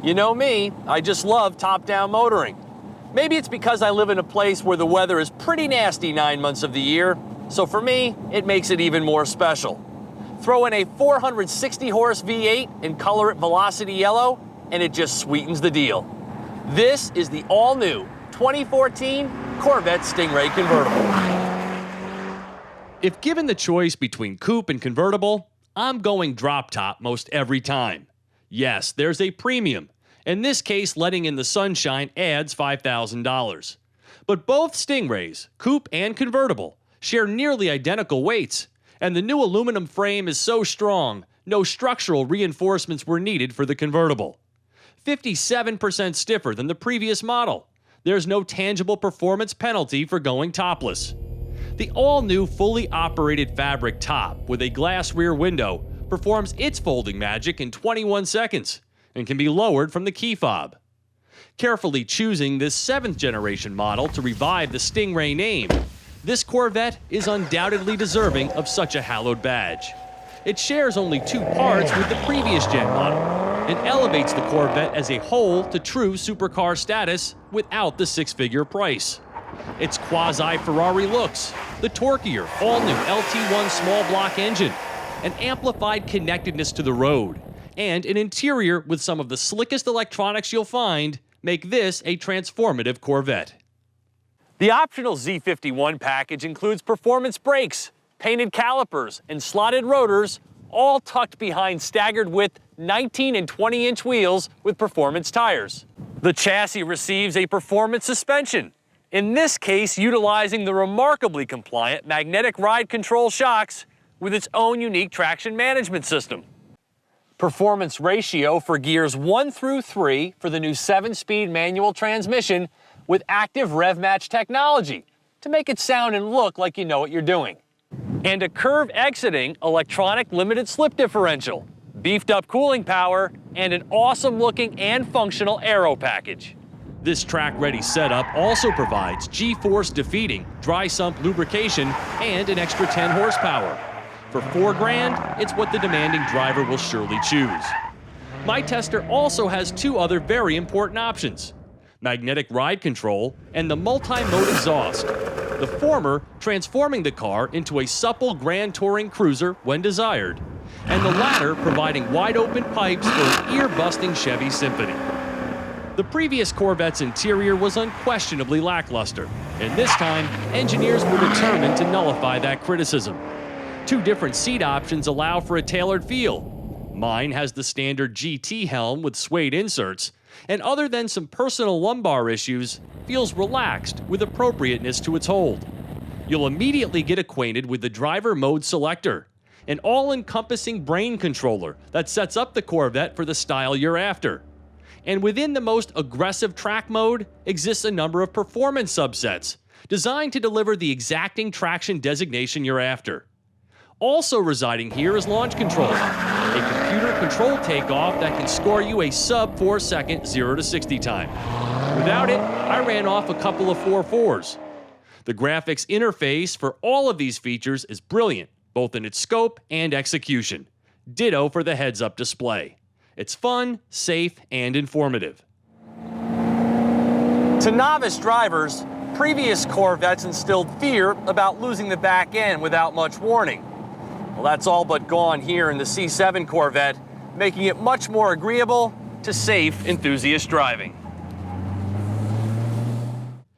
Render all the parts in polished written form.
You know me, I just love top-down motoring. Maybe it's because I live in a place where the weather is pretty nasty 9 months of the year, so for me, it makes it even more special. Throw in a 460-horse V8 and color it Velocity Yellow, and it just sweetens the deal. This is the all-new 2014 Corvette Stingray Convertible. If given the choice between coupe and convertible, I'm going drop top most every time. Yes, there's a premium. In this case, letting in the sunshine adds $5,000. But both Stingrays, coupe and convertible, share nearly identical weights, and the new aluminum frame is so strong, no structural reinforcements were needed for the convertible. 57% stiffer than the previous model. There's no tangible performance penalty for going topless. The all-new fully operated fabric top with a glass rear window performs its folding magic in 21 seconds and can be lowered from the key fob. Carefully choosing this 7th generation model to revive the Stingray name, this Corvette is undoubtedly deserving of such a hallowed badge. It shares only 2 parts with the previous gen model and elevates the Corvette as a whole to true supercar status without the 6-figure price. Its quasi-Ferrari looks, the torquier, all-new LT1 small block engine, an amplified connectedness to the road, and an interior with some of the slickest electronics you'll find make this a transformative Corvette. The optional Z51 package includes performance brakes, painted calipers, and slotted rotors, all tucked behind staggered width 19 and 20-inch wheels with performance tires. The chassis receives a performance suspension, in this case utilizing the remarkably compliant magnetic ride control shocks with its own unique traction management system. Performance ratio for gears 1 through 3 for the new 7-speed manual transmission with active rev match technology to make it sound and look like you know what you're doing. And a curve exiting electronic limited slip differential, beefed up cooling power, and an awesome looking and functional aero package. This track-ready setup also provides G-force defeating, dry sump lubrication, and an extra 10 horsepower. For $4,000, it's what the demanding driver will surely choose. My tester also has 2 other very important options: magnetic ride control and the multi-mode exhaust. The former transforming the car into a supple grand touring cruiser when desired, and the latter providing wide-open pipes for an ear-busting Chevy Symphony. The previous Corvette's interior was unquestionably lackluster, and this time, engineers were determined to nullify that criticism. 2 different seat options allow for a tailored feel. Mine has the standard GT helm with suede inserts, and other than some personal lumbar issues, feels relaxed with appropriateness to its hold. You'll immediately get acquainted with the driver mode selector, an all-encompassing brain controller that sets up the Corvette for the style you're after. And within the most aggressive track mode exists a number of performance subsets designed to deliver the exacting traction designation you're after. Also residing here is launch control, a computer-controlled takeoff that can score you a sub-4-second 0 to 60 time. Without it, I ran off a couple of 4.4s. The graphics interface for all of these features is brilliant, both in its scope and execution. Ditto for the heads-up display. It's fun, safe, and informative. To novice drivers, previous Corvettes instilled fear about losing the back end without much warning. Well, that's all but gone here in the C7 Corvette, making it much more agreeable to safe, enthusiast driving.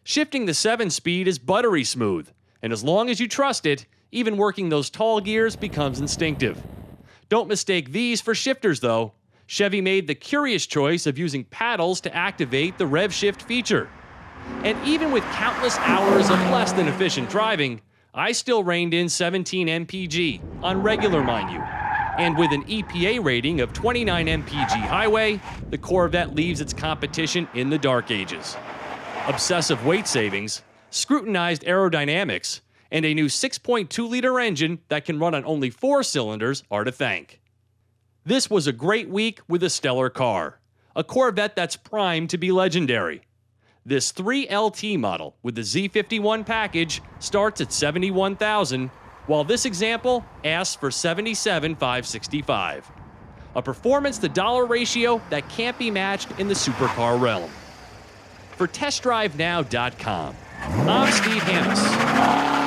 Shifting the 7-speed is buttery smooth, and as long as you trust it, even working those tall gears becomes instinctive. Don't mistake these for shifters, though. Chevy made the curious choice of using paddles to activate the rev shift feature. And even with countless hours of less than efficient driving, I still reined in 17 mpg, on regular mind you. And with an EPA rating of 29 mpg highway, the Corvette leaves its competition in the dark ages. Obsessive weight savings, scrutinized aerodynamics, and a new 6.2-liter engine that can run on only 4 cylinders are to thank. This was a great week with a stellar car, a Corvette that's primed to be legendary. This 3LT model with the Z51 package starts at $71,000, while this example asks for $77,565. a performance-to-dollar ratio that can't be matched in the supercar realm. For TestDriveNow.com, I'm Steve Hammis.